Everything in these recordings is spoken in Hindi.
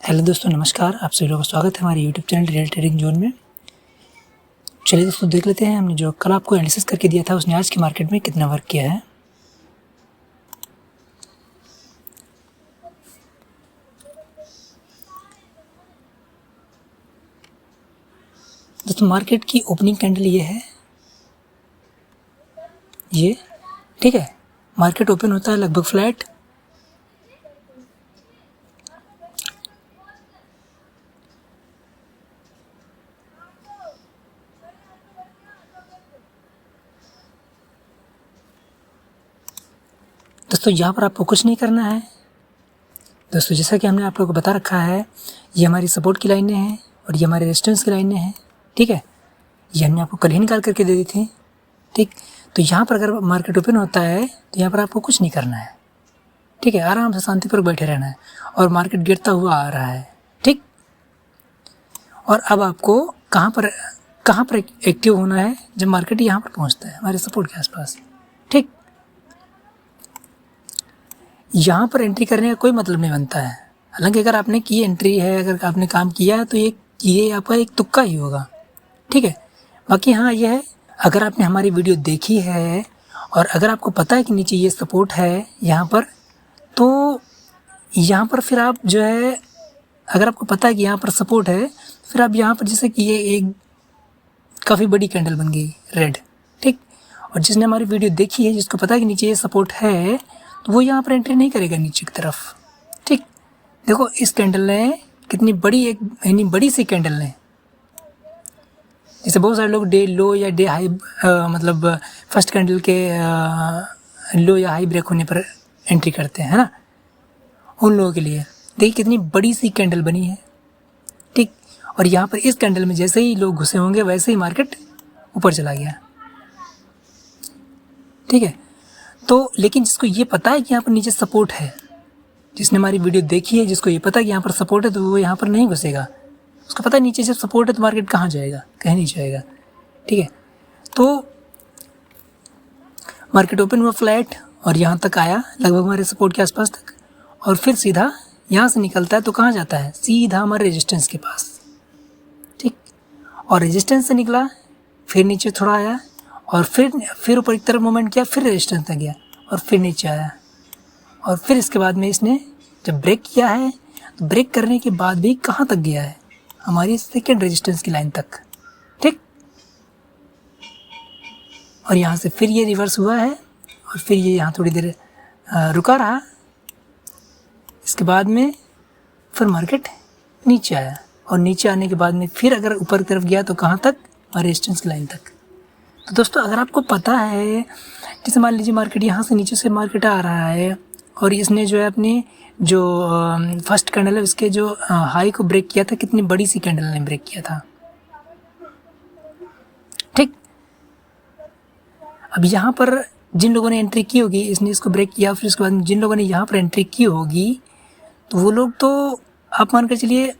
हेलो दोस्तों, नमस्कार। आप सभी लोगों का स्वागत है हमारे YouTube channel real trading zone में। चलिए दोस्तों, देख लेते हैं हमने जो कल आपको एनालिसिस करके दिया था उसने आज की मार्केट में कितना वर्क किया है। दोस्तों, मार्केट की ओपनिंग कैंडल ये है, ये ठीक है। मार्केट ओपन होता है लगभग फ्लैट, दोस्तों यहाँ पर आपको कुछ नहीं करना है। दोस्तों, जैसा कि हमने आप लोगों को बता रखा है, ये हमारी सपोर्ट की लाइनें हैं और ये हमारे रेजिस्टेंस की लाइनें हैं, ठीक है। ये हमने आपको कल ही निकाल करके दे दी थी, ठीक। तो यहाँ पर अगर मार्केट ओपन होता है तो यहाँ पर आपको कुछ नहीं करना है, ठीक है। आराम से शांतिपूर्वक बैठे रहना है और मार्केट गिरता हुआ आ रहा है, ठीक। और अब आपको कहाँ पर एक्टिव होना है? जब मार्केट यहाँ पर पहुँचता है हमारे सपोर्ट के आसपास, ठीक। यहाँ पर एंट्री करने का कोई मतलब नहीं बनता है। हालांकि अगर आपने की एंट्री है, अगर आपने काम किया है तो ये आपका एक तुक्का ही होगा, ठीक है। बाकी हाँ, ये है, अगर आपने हमारी वीडियो देखी है और अगर आपको पता है कि नीचे ये सपोर्ट है यहाँ पर, तो यहाँ पर फिर आप जो है, अगर आपको पता है कि यहाँ पर सपोर्ट है, फिर आप यहाँ पर जैसे कि ये एक काफ़ी बड़ी कैंडल बन गई रेड, ठीक। और जिसने हमारी वीडियो देखी है, जिसको पता है कि नीचे ये सपोर्ट है, तो वो यहाँ पर एंट्री नहीं करेगा नीचे की तरफ, ठीक। देखो, इस कैंडल ने कितनी बड़ी यानी बड़ी सी कैंडल ने, जैसे बहुत सारे लोग डे लो या डे हाई मतलब फर्स्ट कैंडल के लो या हाई ब्रेक होने पर एंट्री करते हैं, है ना। उन लोगों के लिए देखिए कितनी बड़ी सी कैंडल बनी है, ठीक। और यहाँ पर इस कैंडल में जैसे ही लोग घुसे होंगे वैसे ही मार्केट ऊपर चला गया, ठीक है। तो लेकिन जिसको ये पता है कि यहाँ पर नीचे सपोर्ट है, जिसने हमारी वीडियो देखी है, जिसको ये पता है कि यहाँ पर सपोर्ट है, तो वो यहाँ पर नहीं घुसेगा। उसको पता है नीचे से सपोर्ट है तो मार्केट कहाँ जाएगा, कहीं नहीं जाएगा, ठीक है। तो मार्केट ओपन हुआ फ्लैट और यहाँ तक आया लगभग हमारे सपोर्ट के आसपास तक, और फिर सीधा यहाँ से निकलता है तो कहाँ जाता है? सीधा हमारे रेजिस्टेंस के पास, ठीक। और रेजिस्टेंस से निकला, फिर नीचे थोड़ा आया और फिर ऊपर की तरफ मूवमेंट किया, फिर रेजिस्टेंस तक गया और फिर नीचे आया। और फिर इसके बाद में इसने जब ब्रेक किया है, तो ब्रेक करने के बाद भी कहाँ तक गया है? हमारी सेकेंड रेजिस्टेंस की लाइन तक, ठीक। और यहाँ से फिर ये रिवर्स हुआ है और फिर ये यहाँ थोड़ी देर रुका रहा। इसके बाद में फिर मार्केट नीचे आया और नीचे आने के बाद में फिर अगर ऊपर की तरफ गया तो कहाँ तक? हमारे रेजिस्टेंस की लाइन तक। तो दोस्तों, अगर आपको पता है, जैसे मान लीजिए मार्केट यहाँ से नीचे से मार्केट आ रहा है और इसने जो है अपनी जो फर्स्ट कैंडल है उसके जो हाई को ब्रेक किया था, कितनी बड़ी सी कैंडल ने ब्रेक किया था, ठीक। अब यहाँ पर जिन लोगों ने एंट्री की होगी, इसने इसको ब्रेक किया, फिर उसके बाद जिन लोगों ने यहाँ पर एंट्री की होगी, तो वो लोग तो आप मान कर चलिए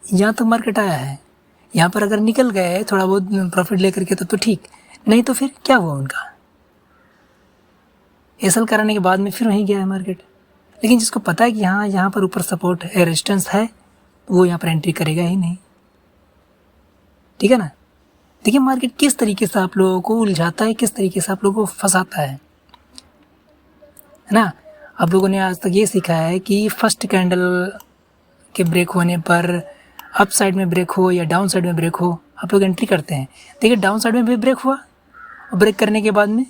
यहाँ तक मार्केट आया है, यहाँ पर अगर निकल गए थोड़ा बहुत प्रॉफिट लेकर के तो ठीक, नहीं तो फिर क्या हुआ उनका? एसल कराने के बाद में फिर वहीं गया है मार्केट। लेकिन जिसको पता है कि हाँ, यहाँ पर ऊपर सपोर्ट है, रेजिस्टेंस है, वो यहाँ पर एंट्री करेगा ही नहीं, ठीक है ना। देखिए मार्केट किस तरीके से आप लोगों को उलझाता है, किस तरीके से आप लोगों को फंसाता है ना। आप लोगों ने आज तक ये सीखा है कि फर्स्ट कैंडल के ब्रेक होने पर अप साइड में ब्रेक हो या डाउन साइड में ब्रेक हो, आप लोग एंट्री करते हैं। देखिए डाउन साइड में भी ब्रेक हुआ और ब्रेक करने के बाद में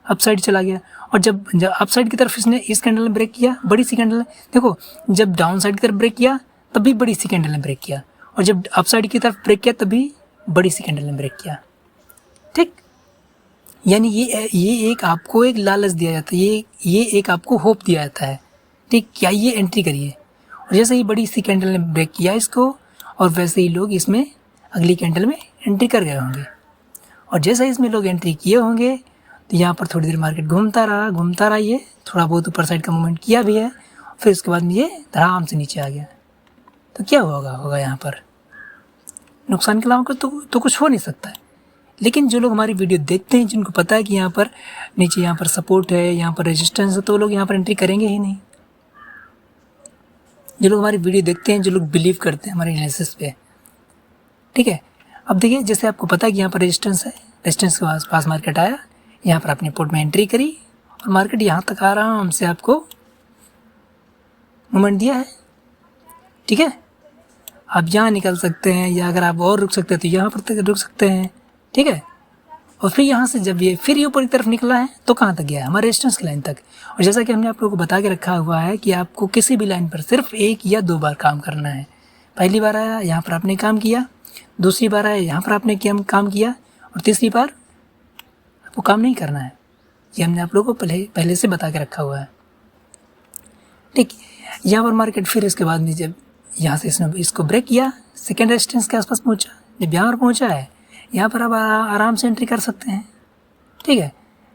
अप साइड चला गया, और जब अप साइड की तरफ इसने इस कैंडल ने ब्रेक किया, बड़ी सी कैंडल ने, देखो जब डाउन साइड की तरफ ब्रेक किया तब भी बड़ी सी कैंडल ने ब्रेक किया, और जब अप साइड की तरफ ब्रेक किया तब भी बड़ी सी कैंडल ने ब्रेक किया, ठीक। यानी ये एक आपको एक लालच दिया जाता है, ये एक आपको होप दिया जाता है, ठीक। क्या ये एंट्री करिए, और जैसे ही बड़ी सी कैंडल ने ब्रेक किया इसको, और वैसे ही लोग इसमें अगली कैंडल में एंट्री कर गए होंगे, और जैसे ही इसमें लोग एंट्री किए होंगे तो यहाँ पर थोड़ी देर मार्केट घूमता रहा, ये थोड़ा बहुत ऊपर साइड का मूवमेंट किया भी है, फिर उसके बाद में ये धड़ाम से नीचे आ गया। तो क्या होगा यहाँ पर? नुकसान के अलावा तो कुछ हो नहीं सकता है। लेकिन जो लोग हमारी वीडियो देखते हैं, जिनको पता है कि यहाँ पर नीचे यहाँ पर सपोर्ट है, यहाँ पर रेजिस्टेंस है, तो वो लोग यहाँ पर एंट्री करेंगे ही नहीं, जो लोग हमारी वीडियो देखते हैं, जो लोग बिलीव करते हैं हमारे एनालिसिस पे, ठीक है। अब देखिए, जैसे आपको पता है कि यहाँ पर रेजिस्टेंस है, रेजिस्टेंस के पास मार्केट आया, यहाँ पर आपने पोर्ट में एंट्री करी और मार्केट यहाँ तक आराम से आपको मूवमेंट दिया है, ठीक है। आप यहाँ निकल सकते हैं, या अगर आप और रुक सकते हैं तो यहाँ पर तक रुक सकते हैं, ठीक है। और फिर यहाँ से जब ये फिर ऊपर की तरफ निकला है तो कहाँ तक गया है, हमारे रेजिस्टेंस की लाइन तक। और जैसा कि हमने आप लोगों को बता के रखा हुआ है कि आपको किसी भी लाइन पर सिर्फ 1 या 2 बार काम करना है। पहली बार आया, यहाँ पर आपने काम किया, दूसरी बार आया, यहाँ पर आपने काम किया, और तीसरी बार आपको काम नहीं करना है। ये हमने आप लोगों को पहले से बता के रखा हुआ है, ठीक। यहाँ पर मार्केट फिर इसके बाद में जब यहाँ से इसने इसको ब्रेक किया, सेकेंड रेजिस्टेंस के आसपास पहुँचा, जब यहाँ पर पहुँचा है, यहाँ पर आप आराम से एंट्री कर सकते हैं, ठीक है।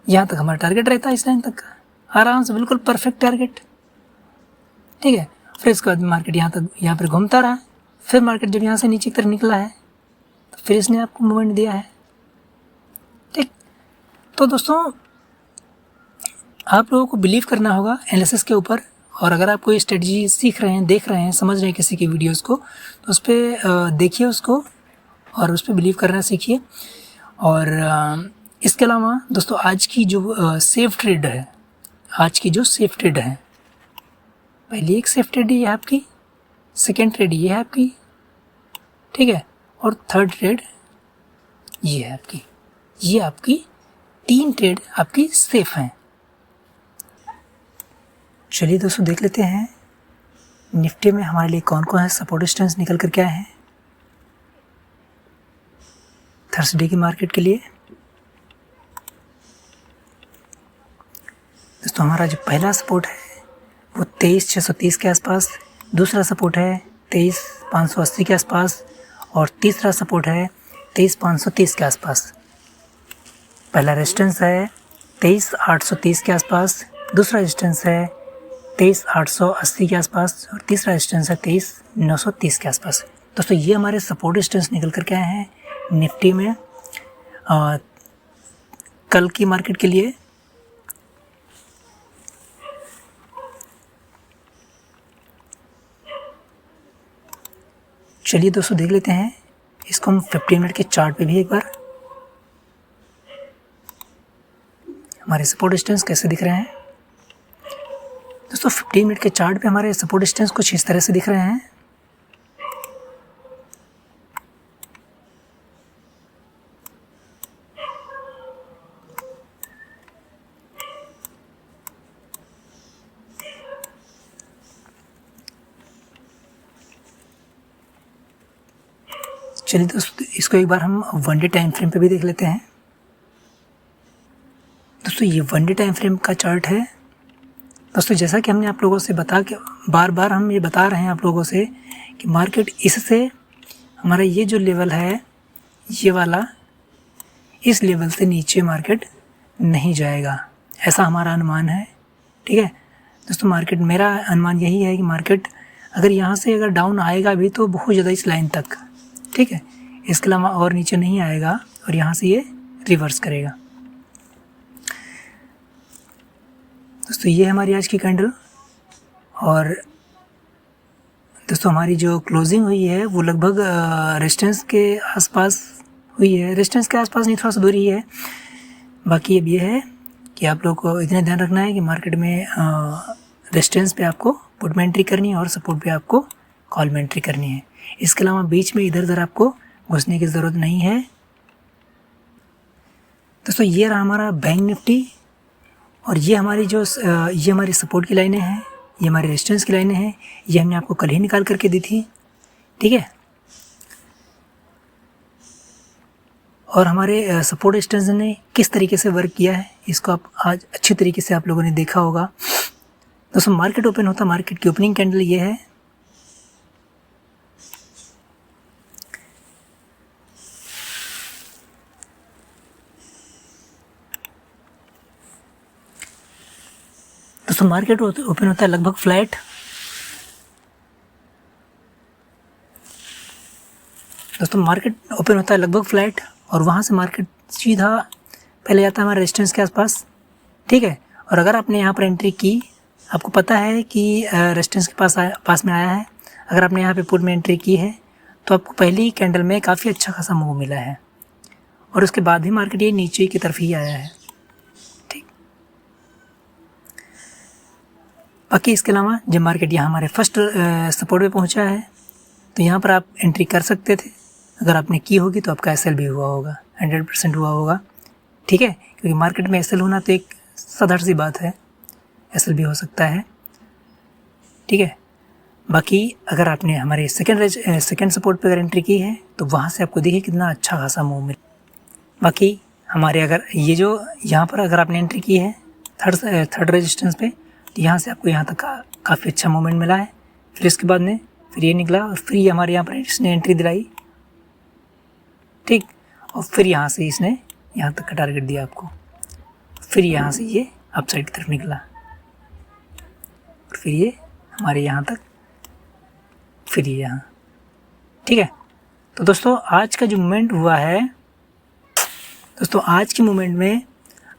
यहाँ तक हमारा टारगेट रहता है, इस लाइन तक का आराम से, बिल्कुल परफेक्ट टारगेट, ठीक है। फिर इसके बाद मार्केट यहाँ पर घूमता रहा, फिर मार्केट जब यहाँ से नीचे की तरफ निकला है तो फिर इसने आपको मूवमेंट दिया है, ठीक। तो दोस्तों, आप लोगों को बिलीव करना होगा एनालिसिस के ऊपर, और अगर आप कोई स्ट्रेटजी सीख रहे हैं, देख रहे हैं, समझ रहे हैं किसी की वीडियोस को, तो उस पर देखिए उसको और उस पर बिलीव करना सीखिए। और इसके अलावा दोस्तों, आज की जो सेफ ट्रेड है, पहली एक सेफ ट्रेड ये है आपकी, सेकेंड ट्रेड ये है आपकी, ठीक है, और थर्ड ट्रेड ये है आपकी। ये आपकी 3 ट्रेड आपकी सेफ हैं। चलिए दोस्तों, देख लेते हैं निफ्टी में हमारे लिए कौन कौन है सपोर्ट रेजिस्टेंस निकल कर क्या है थर्सडे की मार्केट के लिए। दोस्तों, हमारा जो पहला सपोर्ट है वो 23,630 के आसपास, दूसरा सपोर्ट है 23,580 के आसपास, और तीसरा सपोर्ट है 23,530 के आसपास। पहला रेजिस्टेंस है 23,830 के आसपास, दूसरा रेजिस्टेंस है 23,880 के आसपास, और तीसरा रेजिस्टेंस है 23,930 के आसपास। दोस्तों, ये हमारे सपोर्ट रेजिस्टेंस निकल कर के आए हैं निफ्टी में कल की मार्केट के लिए। चलिए दोस्तों, देख लेते हैं इसको हम 15 मिनट के चार्ट पे भी एक बार, हमारे सपोर्ट रेजिस्टेंस कैसे दिख रहे हैं। दोस्तों, 15 मिनट के चार्ट पे हमारे सपोर्ट रेजिस्टेंस कुछ इस तरह से दिख रहे हैं। चलिए दोस्तों, इसको एक बार हम 1 डे टाइम फ्रेम पे भी देख लेते हैं। दोस्तों, ये 1 डे टाइम फ्रेम का चार्ट है। दोस्तों, जैसा कि हमने आप लोगों से बार बार हम ये बता रहे हैं आप लोगों से कि मार्केट इससे हमारा ये जो लेवल है, ये वाला, इस लेवल से नीचे मार्केट नहीं जाएगा, ऐसा हमारा अनुमान है, ठीक है। दोस्तों, मेरा अनुमान यही है कि मार्केट अगर यहाँ से अगर डाउन आएगा भी तो बहुत ज़्यादा इस लाइन तक, ठीक है, इसके अलावा और नीचे नहीं आएगा, और यहाँ से ये रिवर्स करेगा। दोस्तों, ये हमारी आज की कैंडल, और दोस्तों हमारी जो क्लोजिंग हुई है वो लगभग रेजिस्टेंस के आसपास हुई है। रेजिस्टेंस के आसपास नहीं, थोड़ा सा दूरी है। बाकी अब ये है कि आप लोग को इतना ध्यान रखना है कि मार्केट में रेजिस्टेंस पे आपको पुट में एंट्री करनी है और सपोर्ट पे आपको कॉल में एंट्री करनी है। इसके अलावा बीच में इधर उधर आपको घुसने की ज़रूरत नहीं है। दोस्तों, ये रहा हमारा बैंक निफ्टी, और ये हमारी ये हमारी सपोर्ट की लाइनें हैं, ये हमारी रेजिस्टेंस की लाइनें हैं। ये हमने आपको कल ही निकाल करके दी थी, ठीक है। और हमारे सपोर्ट रेजिस्टेंस ने किस तरीके से वर्क किया है, इसको आप आज अच्छी तरीके से आप लोगों ने देखा होगा। दोस्तों, मार्केट ओपन होता, मार्केट की ओपनिंग कैंडल ये है। दोस्तों, मार्केट ओपन होता है लगभग फ्लैट। दोस्तों, मार्केट ओपन होता है लगभग फ्लैट, और वहाँ से मार्केट सीधा पहले जाता है हमारे रेजिस्टेंस के आसपास, ठीक है। और अगर आपने यहाँ पर एंट्री की, आपको पता है कि रेजिस्टेंस के पास में आया है। अगर आपने यहाँ पे पुट में एंट्री की है तो आपको पहली कैंडल में काफ़ी अच्छा खासा मूव मिला है और उसके बाद भी मार्केट ये नीचे की तरफ ही आया है। ठीक, बाकी इसके अलावा जब मार्केट यहाँ हमारे फर्स्ट सपोर्ट पे पहुँचा है तो यहाँ पर आप एंट्री कर सकते थे। अगर आपने की होगी तो आपका एसएल भी हुआ होगा, 100% हुआ होगा। ठीक है, क्योंकि मार्केट में एसएल होना तो एक साधारण सी बात है, एसएल भी हो सकता है। ठीक है, बाकी अगर आपने हमारे सेकंड सपोर्ट पे अगर एंट्री की है तो वहाँ से आपको देखिए कितना अच्छा खासा मूव मिला। बाकी हमारे अगर ये जो यहाँ पर अगर आपने एंट्री की है थर्ड रेजिस्टेंस पे तो यहाँ से आपको यहाँ तक काफ़ी अच्छा मूवमेंट मिला है। फिर इसके बाद में फिर ये निकला और फिर ये हमारे यहाँ पर इसने एंट्री दिलाई। ठीक, और फिर यहाँ से इसने यहाँ तक का टारगेट दिया आपको, फिर यहाँ से ये अप साइड की तरफ निकला और फिर ये हमारे यहाँ तक, फिर ये यहाँ। ठीक है, तो दोस्तों आज का जो मूवमेंट हुआ है, दोस्तों आज के मूवमेंट में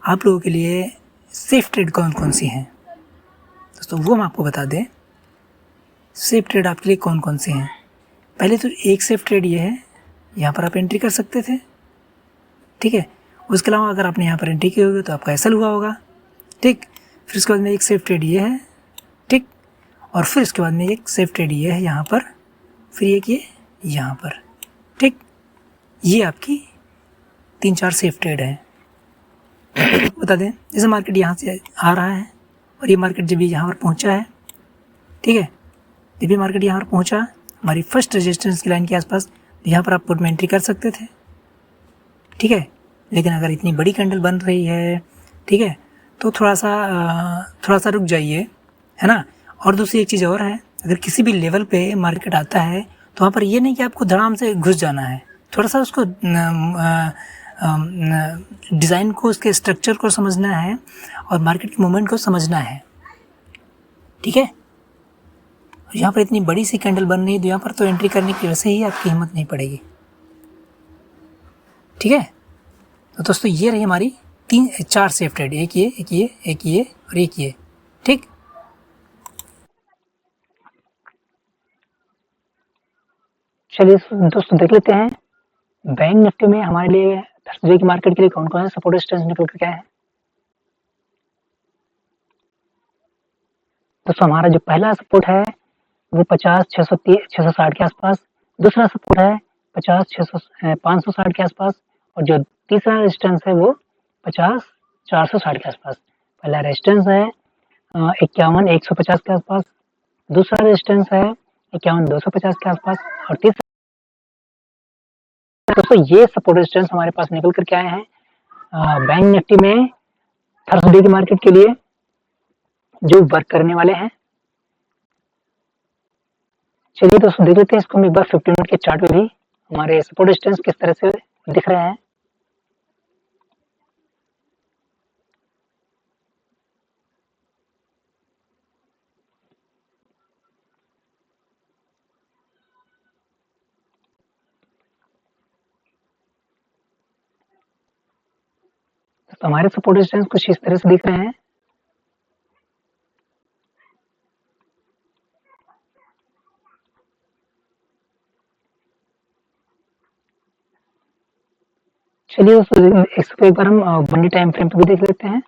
आप लोगों के लिए सेफ ट्रेड कौन कौन सी हैं दोस्तों वो हम आपको बता दें। सेफ ट्रेड आपके लिए कौन कौन से हैं। पहले तो एक सेफ ट्रेड ये है, यहाँ पर आप एंट्री कर सकते थे। ठीक है, उसके अलावा अगर आपने यहाँ पर एंट्री की होगी तो आपका एसएल हुआ होगा। ठीक, फिर उसके बाद में एक सेफ ट्रेड ये है। ठीक, और फिर उसके बाद में एक सेफ ट्रेड ये है यहाँ पर, फिर एक ये यहाँ पर। ठीक, ये आपकी 3-4 सेफ ट्रेड है। बता दें, जैसे मार्केट यहाँ से आ रहा है और ये मार्केट जब यहाँ पर पहुँचा है, ठीक है, जब भी मार्केट यहाँ पर पहुँचा हमारी फर्स्ट रेजिस्टेंस की लाइन के आसपास, यहाँ पर आप पुट में एंट्री कर सकते थे। ठीक है, लेकिन अगर इतनी बड़ी कैंडल बन रही है, ठीक है, तो थोड़ा सा रुक जाइए, है ना। और दूसरी एक चीज़ और है, अगर किसी भी लेवल पे मार्केट आता है तो वहाँ पर ये नहीं कि आपको धड़ाम से घुस जाना है, थोड़ा सा उसको डिज़ाइन को, उसके स्ट्रक्चर को समझना है और मार्केट के मूवमेंट को समझना है। ठीक है, यहाँ पर इतनी बड़ी सी कैंडल बन रही है तो यहाँ पर तो एंट्री करने की वैसे ही आपकी हिम्मत नहीं पड़ेगी। ठीक है, तो दोस्तों ये रही हमारी 3-4 सेफ ट्रेड, एक ये और एक ये। ठीक, चलिए दोस्तों देख लेते हैं बैंक निफ्टी में हमारे लिए थर्सडे की मार्केट के लिए कौन कौन से सपोर्ट रेजिस्टेंस निकल कर क्या है। दोस्तों हमारा जो पहला सपोर्ट है वो 50-660 के आसपास, दूसरा सपोर्ट है 560 के आसपास और जो तीसरा रेजिस्टेंस है वो 50-460 के आसपास। पहला रेजिस्टेंस है 51-150 के आसपास, दूसरा रेजिस्टेंस है 51-250 के आसपास और तीसरा। दोस्तों ये सपोर्ट रेजिस्टेंस हमारे पास निकल कर के आए हैं बैंक निफ्टी में थर्सडे की मार्केट के लिए जो वर्क करने वाले हैं। चलिए दोस्तों देख लेते हैं इसको हम एक बार 15 मिनट के चार्ट पे भी हमारे सपोर्ट रेजिस्टेंस किस तरह से दिख रहे हैं। तो हमारे सपोर्ट रेजिस्टेंस कुछ इस तरह से दिख रहे हैं। चलिए इसको एक बार हम 1 डे टाइम फ्रेम पे भी देख लेते हैं।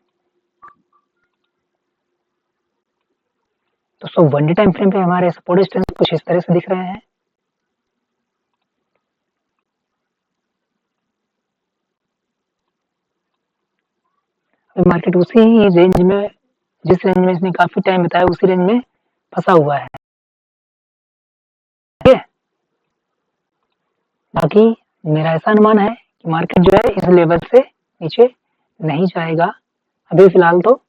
दोस्तों 1 डे टाइम फ्रेम पे हमारे सपोर्ट रेजिस्टेंस कुछ इस तरह से दिख रहे हैं। मार्केट उसी रेंज में, जिस रेंज में इसने काफी टाइम बताया उसी रेंज में फंसा हुआ है। ठीक है, बाकी मेरा ऐसा अनुमान है कि मार्केट जो है इस लेवल से नीचे नहीं जाएगा अभी फिलहाल तो।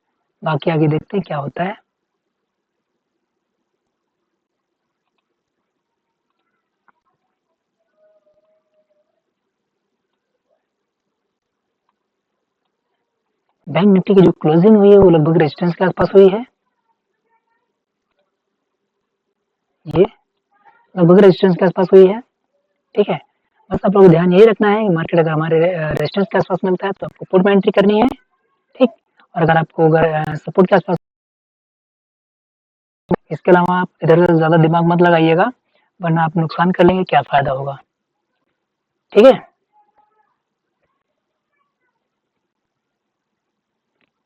बाकी आगे देखते हैं क्या होता है। बैंक निफ्टी की जो क्लोजिंग हुई है वो लगभग रेजिस्टेंस के आसपास हुई है। ये लगभग रेजिस्टेंस के आसपास हुई है। ठीक है, बस आप लोग ध्यान यही रखना है कि मार्केट अगर हमारे रेजिस्टेंस के आसपास मिलता है तो आपको पुट में एंट्री करनी है। ठीक, और अगर आपको सपोर्ट के आसपास इसके अलावा आप इधर उधर ज़्यादा दिमाग मत लगाइएगा, वरना आप नुकसान कर लेंगे, क्या फ़ायदा होगा। ठीक है?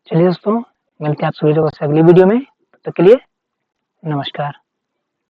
चलिए दोस्तों, मिलते हैं आप सभी लोगों से अगली वीडियो में। तब तक के लिए नमस्कार।